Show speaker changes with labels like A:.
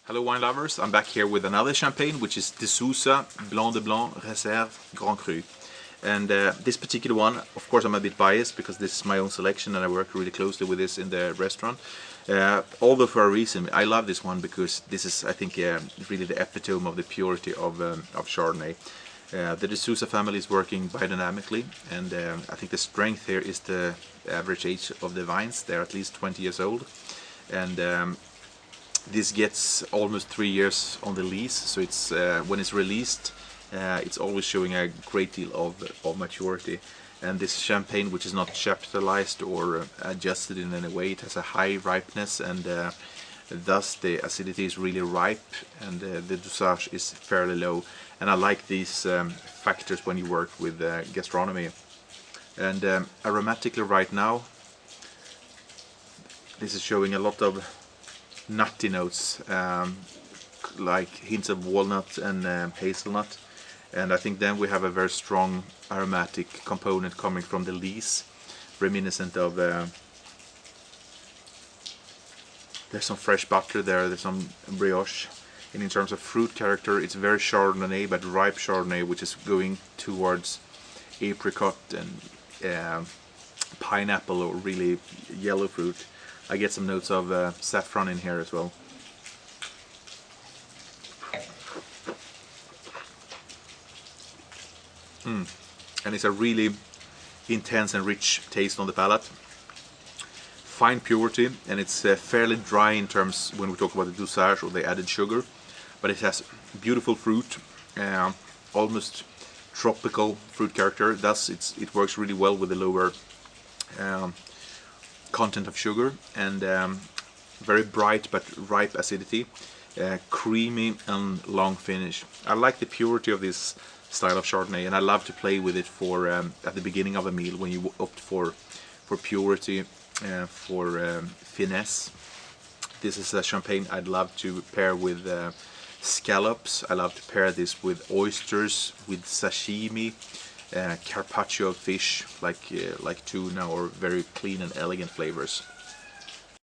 A: Hello wine lovers, I'm back here with another champagne, which is the Sousa Blanc De Blanc Réserve Grand Cru. And this particular one, of course I'm a bit biased because this is my own selection and I work really closely with this in the restaurant. Although for a reason, I love this one because this is, I think, really the epitome of the purity of Chardonnay. The de Sousa family is working biodynamically, and I think the strength here is the average age of the vines. They're at least 20 years old. And this gets almost 3 years on the lease, so it's when it's released, it's always showing a great deal of maturity. And this champagne, which is not chaptalized or adjusted in any way, it has a high ripeness, and thus the acidity is really ripe, and the dosage is fairly low. And I like these factors when you work with gastronomy. And aromatically right now, this is showing a lot of nutty notes, like hints of walnut and hazelnut, and I think then we have a very strong aromatic component coming from the lees, reminiscent of there's some fresh butter there, there's some brioche, and in terms of fruit character it's very Chardonnay, but ripe Chardonnay, which is going towards apricot and pineapple or really yellow fruit. I get some notes of saffron in here as well. And it's a really intense and rich taste on the palate. Fine purity, and it's fairly dry in terms when we talk about the dosage or the added sugar, but it has beautiful fruit, almost tropical fruit character. Thus it works really well with the lower content of sugar, and very bright but ripe acidity, creamy and long finish. I like the purity of this style of Chardonnay, and I love to play with it for at the beginning of a meal when you opt for purity, for finesse. This is a champagne I'd love to pair with scallops. I love to pair this with oysters, with sashimi, carpaccio of fish like tuna, or very clean and elegant flavors.